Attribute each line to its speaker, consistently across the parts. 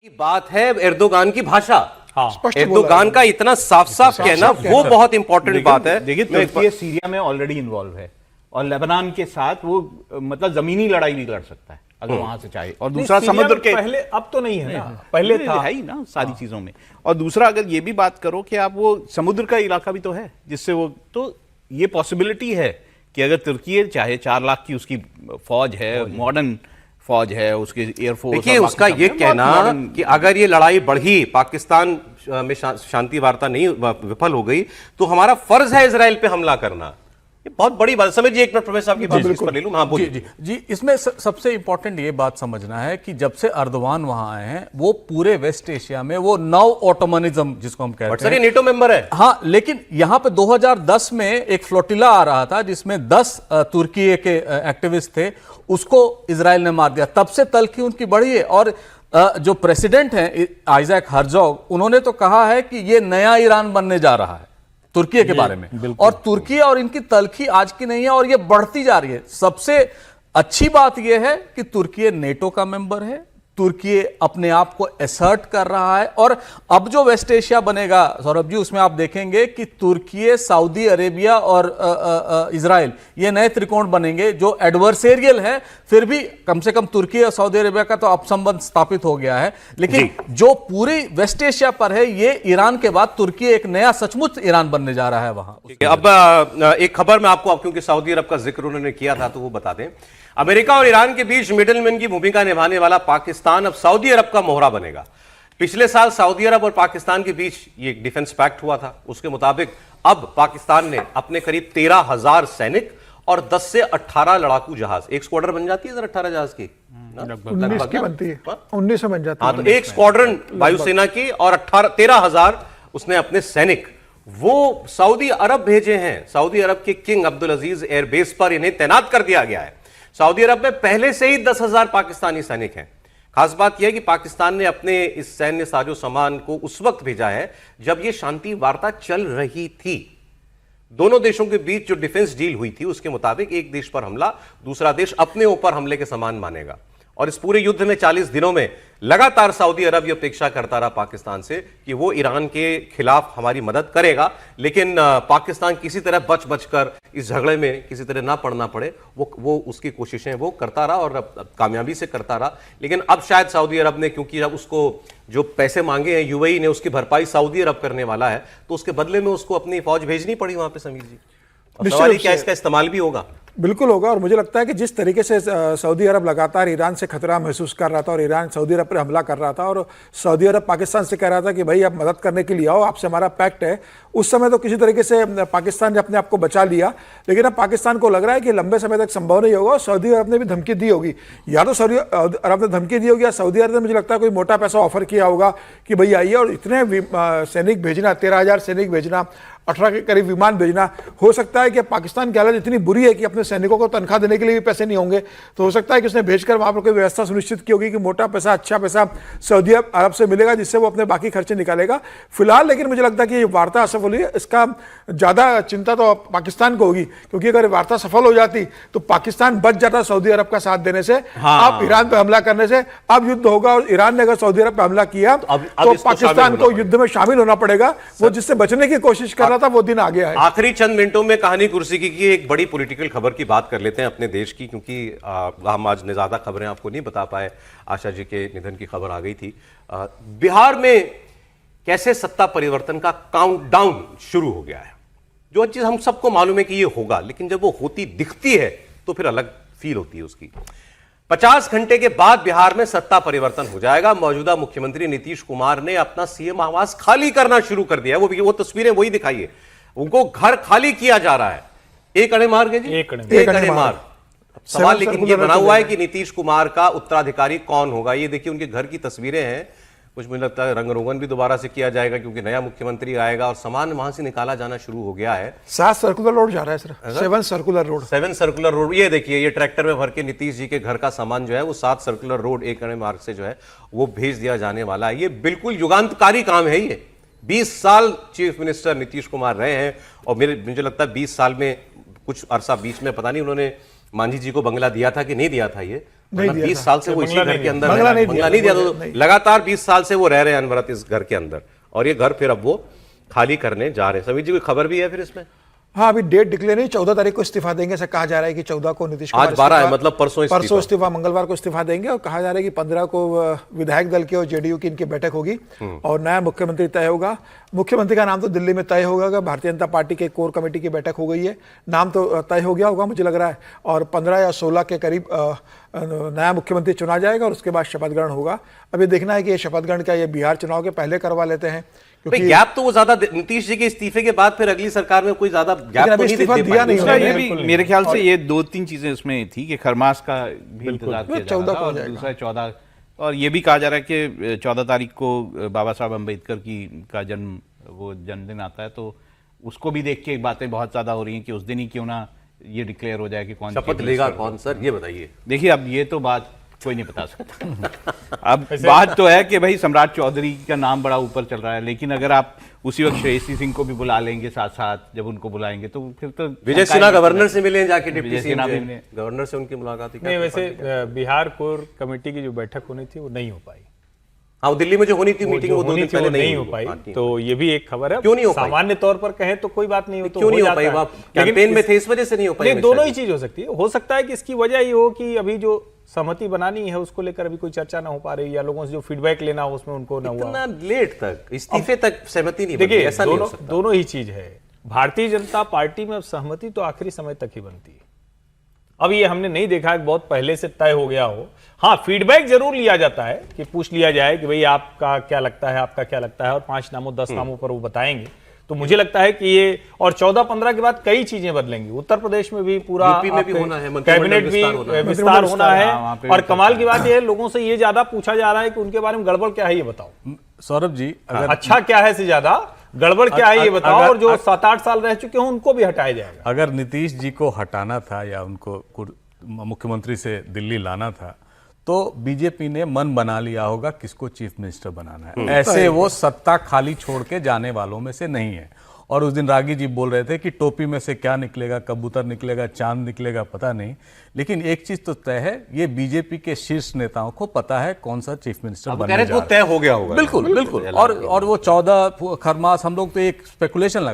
Speaker 1: की बात है एर्दोगान की भाषा।
Speaker 2: हाँ,
Speaker 1: एर्दोगान का इतना साफ साफ कहना वो बहुत इंपॉर्टेंट बात है।
Speaker 3: देखिए तुर्की सीरिया में ऑलरेडी इन्वॉल्व है और लेबनान के साथ वो मतलब जमीनी लड़ाई भी लड़ सकता है अगर वहां से चाहे। और दूसरा समुद्र के
Speaker 2: पहले, अब तो नहीं है ना, पहले था
Speaker 3: है ही ना सारी चीजों में। और दूसरा अगर ये भी बात करो कि आप वो समुद्र का इलाका भी तो है जिससे वो, तो ये पॉसिबिलिटी है कि अगर तुर्की चाहे 4 लाख की उसकी फौज है, मॉडर्न फौज है, उसके एयरफोर्स।
Speaker 1: देखिए उसका ये कहना कि अगर ये लड़ाई बढ़ी, पाकिस्तान में शांति वार्ता नहीं विफल हो गई, तो हमारा फर्ज है इजराइल पे हमला करना। ये बहुत बड़ी बात। समझिए, एक मिनट प्रोफेसर साहब की बात इस पर ले लूं। हाँ बोलिए।
Speaker 4: जी, इसमें सबसे इंपॉर्टेंट ये बात समझना है कि जब से अर्दवान वहां आए हैं, वो पूरे वेस्ट एशिया में वो नव ऑटोमनिज्म जिसको हम कहते हैं,
Speaker 1: ये नेटो मेंबर है।
Speaker 4: हाँ, लेकिन यहां पे 2010 में एक फ्लोटिला आ रहा था जिसमें 10 तुर्की के एक्टिविस्ट थे, उसको इजराइल ने मार दिया। तब से तलखी उनकी बढ़ी है। और जो प्रेसिडेंट हैं आइजैक हर्जोग, उन्होंने तो कहा है कि ये नया ईरान बनने जा रहा है तुर्की के बारे में। और तुर्की और इनकी तलखी आज की नहीं है और ये बढ़ती जा रही है। सबसे अच्छी बात यह है कि तुर्की नेटो का मेंबर है, तुर्की अपने आप को असर्ट कर रहा है। और अब जो वेस्ट एशिया बनेगा सौरभ जी, उसमें आप देखेंगे कि तुर्की, सऊदी अरेबिया और इजराइल, ये नए त्रिकोण बनेंगे जो एडवर्सेरियल है। फिर भी कम से कम तुर्की और सऊदी अरेबिया का तो अपसंबंध स्थापित हो गया है, लेकिन जो पूरी वेस्ट एशिया पर है, ये ईरान के बाद तुर्की एक नया सचमुच ईरान बनने जा रहा है वहां।
Speaker 1: अब एक खबर में आपको, क्योंकि सऊदी अरब का जिक्र उन्होंने किया था तो वो बता दें। अमेरिका और ईरान के बीच मिडलमैन की भूमिका निभाने वाला पाकिस्तान अब सऊदी अरब का मोहरा बनेगा। पिछले साल सऊदी अरब और पाकिस्तान के बीच ये एक डिफेंस पैक्ट हुआ था। उसके मुताबिक अब पाकिस्तान ने अपने करीब 13,000 सैनिक और 10 से 18 लड़ाकू जहाज, एक स्क्वाड्रन बन जाती है सर 18 जहाज की,
Speaker 2: 19 की बनती है, 19 में बन जाती है।
Speaker 1: हाँ, तो एक स्क्वाड्रन वायुसेना की और 13,000 उसने अपने सैनिक वो सऊदी अरब भेजे हैं। सऊदी अरब के किंग अब्दुल अजीज एयरबेस पर इन्हें तैनात कर दिया गया है। सऊदी अरब में पहले से ही 10,000 पाकिस्तानी सैनिक हैं। खास बात यह है कि पाकिस्तान ने अपने इस सैन्य साजो सामान को उस वक्त भेजा है जब यह शांति वार्ता चल रही थी। दोनों देशों के बीच जो डिफेंस डील हुई थी उसके मुताबिक एक देश पर हमला दूसरा देश अपने ऊपर हमले के समान मानेगा। और इस पूरे युद्ध में 40 दिनों में लगातार सऊदी अरब यह अपेक्षा करता रहा पाकिस्तान से कि वो ईरान के खिलाफ हमारी मदद करेगा, लेकिन पाकिस्तान किसी तरह बच बचकर इस झगड़े में किसी तरह ना पड़ना पड़े, वो उसकी कोशिशें वो करता रहा और अब कामयाबी से करता रहा। लेकिन अब शायद सऊदी अरब ने, क्योंकि जब उसको जो पैसे मांगे हैं यूएई ने, उसकी भरपाई सऊदी अरब करने वाला है, तो उसके बदले में उसको अपनी फौज भेजनी पड़ी वहां पे। समीर जी, सवाल क्या इसका इस्तेमाल भी होगा?
Speaker 2: बिल्कुल होगा। और मुझे लगता है कि जिस तरीके से सऊदी अरब लगातार ईरान से खतरा महसूस कर रहा था और ईरान सऊदी अरब पर हमला कर रहा था और सऊदी अरब पाकिस्तान से कह रहा था कि भाई आप मदद करने के लिए आओ, आपसे हमारा पैक्ट है, उस समय तो किसी तरीके से पाकिस्तान ने अपने आप को बचा लिया। लेकिन अब पाकिस्तान को लग रहा है कि लंबे समय तक संभव नहीं होगा और सऊदी अरब ने भी धमकी दी होगी। या तो सऊदी अरब ने धमकी दी होगी या सऊदी अरब ने, मुझे लगता है, कोई मोटा पैसा ऑफर किया होगा कि भाई आइए और इतने सैनिक भेजना, 13,000 सैनिक भेजना, 18 के करीब विमान भेजना। हो सकता है कि पाकिस्तान की हालत इतनी बुरी है कि अपने सैनिकों को तनख्वाह देने के लिए भी पैसे नहीं होंगे, तो हो सकता है कि उसने भेजकर वहां पर कोई व्यवस्था सुनिश्चित की होगी कि मोटा पैसा, अच्छा पैसा सऊदी अरब से मिलेगा जिससे वो अपने बाकी खर्चे निकालेगा। फिलहाल लेकिन मुझे लगता है कि ये वार्ता असफल हुई है, इसका ज्यादा चिंता तो पाकिस्तान को होगी, क्योंकि अगर वार्ता सफल हो जाती तो पाकिस्तान बच जाता सऊदी अरब का साथ देने से, अब ईरान पर हमला करने से। अब युद्ध होगा और ईरान ने अगर सऊदी अरब पर हमला किया तो पाकिस्तान को युद्ध में शामिल होना पड़ेगा। वो जिससे बचने की कोशिश कर रहा था वो दिन आ गया है।
Speaker 1: आखिरी चंद मिनटों में कहानी कुर्सी की एक बड़ी पॉलिटिकल खबर की बात कर लेते हैं अपने देश की, क्योंकि हम आज ने ज्यादा खबरें आपको नहीं बता पाए। आशा जी के निधन की खबर आ गई थी। बिहार में कैसे सत्ता परिवर्तन का काउंटडाउन शुरू हो गया है। जो चीज हम सबको मालूम है कि ये होगा, लेकिन जब वो होती दिखती है तो फिर अलग फील होती है उसकी। 50 घंटे के बाद बिहार में सत्ता परिवर्तन हो जाएगा। मौजूदा मुख्यमंत्री नीतीश कुमार ने अपना सीएम आवास खाली करना शुरू कर दिया है। वो तस्वीरें वही दिखाइए, उनको घर खाली किया जा रहा है। एक अड़े मार के जी, एक अड़े मार। सवाल लेकिन ये बना हुआ है कि नीतीश कुमार का उत्तराधिकारी कौन होगा। ये देखिए उनके घर की तस्वीरें हैं। कुछ मुझे लगता है रंग रोगन भी दोबारा से किया जाएगा क्योंकि नया मुख्यमंत्री आएगा और सामान वहां से निकाला जाना शुरू हो गया है।
Speaker 2: 7 सर्कुलर रोड जा रहा है sir, 7 circular road,
Speaker 1: 7 circular road. ये देखिए, ये ट्रैक्टर में भर के नीतीश जी के घर का सामान जो है वो 7 सर्कुलर रोड एक अड़े मार्ग से जो है वो भेज दिया जाने वाला है। ये बिल्कुल युगांतकारी काम है। ये 20 साल चीफ मिनिस्टर नीतीश कुमार रहे हैं और मुझे लगता है 20 साल में कुछ अरसा बीच में पता नहीं उन्होंने मांझी जी को बंगला दिया था कि नहीं दिया था। ये
Speaker 2: नहीं दिया
Speaker 1: 20 साल से वो इसी घर के अंदर
Speaker 2: बंगला नहीं
Speaker 1: बंगला
Speaker 2: दिया,
Speaker 1: नहीं दिया, तो लगातार 20 साल से वो रह रहे हैं अनवरत इस घर के अंदर, और ये घर फिर अब वो खाली करने जा रहे हैं। समीर जी, कोई खबर भी है फिर इसमें?
Speaker 2: हाँ, अभी डेट डिक्लेयर नहीं, 14 तारीख को इस्तीफा देंगे, ऐसा कहा जा रहा है कि 14 को नीतीश कुमार
Speaker 1: आज 12 है, मतलब परसों
Speaker 2: इस्तीफा, मंगलवार को इस्तीफा देंगे, और कहा जा रहा है कि 15 को विधायक दल की और जेडीयू की इनकी बैठक होगी और नया मुख्यमंत्री तय होगा। मुख्यमंत्री का नाम तो दिल्ली में तय होगा, भारतीय जनता पार्टी के कोर कमेटी की बैठक हो गई है, नाम तो तय हो गया होगा मुझे लग रहा है, और 15 या 16 के करीब नया मुख्यमंत्री चुना जाएगा और उसके बाद शपथ ग्रहण होगा। अभी देखना है कि ये शपथ ग्रहण का ये बिहार चुनाव के पहले करवा लेते हैं,
Speaker 1: क्योंकि गैप तो वो ज्यादा नीतीश जी के इस्तीफे के बाद फिर अगली सरकार में कोई ज्यादा गैप तो नहीं
Speaker 2: इस्तीफा
Speaker 1: दे
Speaker 2: दिया नहीं
Speaker 1: पाएंगे।
Speaker 3: ये भी मेरे ख्याल से ये 2-3 चीजें उसमें थी कि खरमास का भी इंतजार किया जा
Speaker 2: 14
Speaker 3: रहा
Speaker 2: को
Speaker 3: था,
Speaker 2: हो
Speaker 3: और
Speaker 2: जाएगा।
Speaker 3: दूसरा 14, और ये भी कहा जा रहा है कि 14 तारीख को बाबा साहब अम्बेडकर का जन्मदिन आता है, तो उसको भी देख के बातें बहुत ज्यादा हो रही हैं कि उस दिन ही क्यों ना ये डिक्लेयर हो जाए कि कौन
Speaker 1: शपथ लेगा कौन सर, ये बताइए।
Speaker 3: देखिए, अब ये तो बात कोई नहीं बता सकता। अब बात तो है कि भाई सम्राट चौधरी का नाम बड़ा ऊपर चल रहा है, लेकिन अगर आप उसी वक्त श्रेयसी सिंह को भी बुला लेंगे साथ साथ, जब उनको बुलाएंगे तो फिर तो
Speaker 1: विजय सिन्हा गवर्नर से मिले जाके, डिप्टी
Speaker 3: विजय सिन्हा
Speaker 1: सीएम
Speaker 3: भी ने-
Speaker 1: गवर्नर से उनकी मुलाकात हुई।
Speaker 5: नहीं, वैसे बिहार कोर कमेटी की जो बैठक होनी थी वो नहीं हो पाई,
Speaker 1: हाँ, दिल्ली में जो होनी थी मीटिंग वो 2 दिन पहले
Speaker 5: नहीं हो
Speaker 1: हुई।
Speaker 5: पाई,
Speaker 1: हाँ, ठीक।
Speaker 5: तो ये भी एक खबर है।
Speaker 1: क्यों नहीं हो पाई?
Speaker 5: सामान्य तौर पर कहें तो कोई बात नहीं हो, तो
Speaker 1: क्यों नहीं हो
Speaker 5: जाता
Speaker 1: पाई?
Speaker 5: है।
Speaker 1: आप
Speaker 5: लेकिन
Speaker 1: कैंपेन में थे, इस वजह से नहीं हो पाई?
Speaker 5: नहीं, दोनों ही चीज हो सकती है। हो सकता है कि इसकी वजह ये हो कि अभी जो सहमति बनानी है उसको लेकर अभी कोई चर्चा ना हो पा रही, या लोगों से जो फीडबैक लेना हो उसमें उनको ना हुआ।
Speaker 1: इतना लेट तक, इस्तीफे तक सहमति नहीं बनी,
Speaker 5: देखिए,
Speaker 1: ऐसा नहीं हो सकता।
Speaker 5: दोनों ही चीज है। भारतीय जनता पार्टी में अब सहमति तो आखिरी समय तक ही बनती है। अब ये हमने नहीं देखा कि बहुत पहले से तय हो गया हो। हाँ, फीडबैक जरूर लिया जाता है कि पूछ लिया जाए कि भाई आपका क्या लगता है, आपका क्या लगता है, और 5 नामों 10 नामों पर वो बताएंगे। तो मुझे लगता है कि ये, और 14-15 के बाद कई चीजें बदलेंगी। उत्तर प्रदेश में भी पूरा
Speaker 1: यूपी में भी होना है, मंत्रिमंडल
Speaker 5: कैबिनेट भी
Speaker 1: विस्तार
Speaker 5: विस्तार होना
Speaker 3: हाँ,
Speaker 5: है।
Speaker 3: वहाँ पे
Speaker 5: और
Speaker 3: भी
Speaker 5: कमाल की बात यह है, लोगों से ये ज्यादा पूछा जा रहा है कि उनके बारे में गड़बड़ क्या है ये बताओ,
Speaker 4: सौरभ जी, अगर
Speaker 5: अच्छा क्या है से ज्यादा गड़बड़ क्या है ये बताओ,
Speaker 4: अगर-
Speaker 5: और जो 7-8 साल रह चुके हैं उनको भी हटाया जाएगा।
Speaker 4: अगर नीतीश जी को हटाना था या उनको मुख्यमंत्री से दिल्ली लाना था, तो बीजेपी ने मन बना लिया होगा किसको चीफ मिनिस्टर बनाना है। ऐसे वो सत्ता खाली छोड़ के जाने वालों में से नहीं है। और उस दिन रागी जी बोल रहे थे कि टोपी में से क्या निकलेगा, कबूतर निकलेगा, चांद निकलेगा, पता नहीं। लेकिन एक चीज तो तय है, ये बीजेपी के शीर्ष नेताओं को पता है कौन सा चीफ मिनिस्टर बनने जा रहा है।
Speaker 1: तय हो गया होगा,
Speaker 4: बिल्कुल बिल्कुल। और वो 14 खरमास, हम लोग तो एक स्पेकुलेशन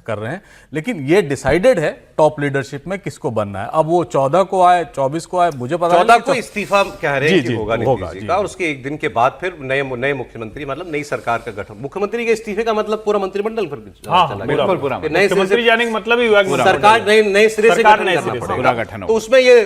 Speaker 4: कर रहे हैं, लेकिन ये डिसाइडेड है टॉप लीडरशिप में किसको बनना है। अब वो 14 को आए, 24 को आए, मुझे पता
Speaker 1: 14
Speaker 4: नहीं।
Speaker 1: को इस्तीफा कह रहे हैं
Speaker 4: जी,
Speaker 1: कि
Speaker 4: जी,
Speaker 1: होगा
Speaker 4: होगा,
Speaker 1: नीतीश जी
Speaker 4: जी,
Speaker 1: का, और
Speaker 4: जी।
Speaker 1: उसके एक दिन के बाद फिर नए मुख्यमंत्री, मतलब नई सरकार का गठन। मुख्यमंत्री के इस्तीफे का मतलब पूरा मंत्रिमंडल फिर
Speaker 5: हाँ,
Speaker 1: चला
Speaker 5: बिल्कुल,
Speaker 1: गया।
Speaker 3: पूरा
Speaker 1: फिर नए सिरे से
Speaker 5: मुख्यमंत्री जाने का मतलब ही हुआ कि
Speaker 1: सरकार नए सिरे से
Speaker 5: सरकार
Speaker 1: गठन
Speaker 5: नए
Speaker 1: करना
Speaker 5: सिरे से।
Speaker 1: पड़ेगा।
Speaker 3: पूरा गठन होगा।
Speaker 1: तो उसमें ये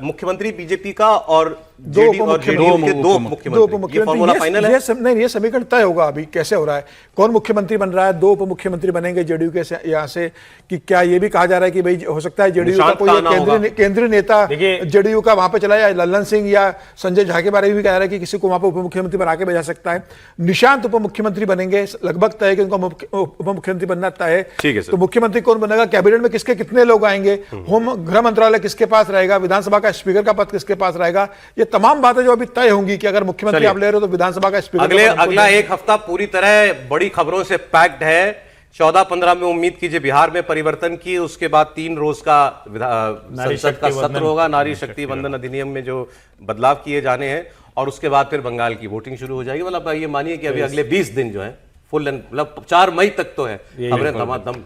Speaker 1: मुख्यमंत्री बीजेपी का और जेडीयू और जेडीयू के दो मुख्यमंत्री, ये फॉर्मूला फाइनल है।
Speaker 2: नहीं, ये समीकरण तय होगा अभी कैसे हो रहा है, कौन मुख्यमंत्री बन रहा है, 2 उप मुख्यमंत्री बनेंगे जेडीयू के यहाँ से, कि क्या ये भी कहा जा रहा है कि भाई हो सकता है जेडीयू का
Speaker 1: निशांत
Speaker 2: कोई
Speaker 1: का नाम होगा।
Speaker 2: केंद्रीय नेता
Speaker 5: देखिए-
Speaker 2: जेडीयू का वहां पे चला जाए, लल्लन सिंह या संजय झा के बारे में भी कह रहा है कि किसी को वहां पर उप मुख्यमंत्री बना के भेजा सकता है। निशांत उप मुख्यमंत्री बनेंगे, लगभग तय है कि उनका उप मुख्यमंत्री बनना तय है।
Speaker 1: ठीक है सर।
Speaker 2: तो मुख्यमंत्री कौन बनेगा, कैबिनेट में किसके कितने लोग आएंगे, होम गृह मंत्रालय किसके पास रहेगा, विधानसभा का स्पीकर का पद किसके पास रहेगा, ये तमाम बातें जो अभी तय होंगी कि अगर मुख्यमंत्री
Speaker 1: चलिए।
Speaker 2: आप ले रहे हो तो विधानसभा का स्पीकर का पद आपको
Speaker 1: अगला
Speaker 2: लेना है।
Speaker 1: एक हफ्ता पूरी तरह बड़ी खबरों से पैक्ड है। 14-15 में उम्मीद कीजिए बिहार में परिवर्तन की, उसके बाद 3 रोज का संसद का सत्र होगा, नारी शक्ति वंदन अधिनियम में जो बदलाव किए जाने हैं, और उसके बाद फिर बंगाल की वोटिंग शुरू हो जाएगी। मतलब ये मानिए कि अभी अगले 20 दिन जो है फुल, मतलब 4 मई तक तो है खबरें धमाधम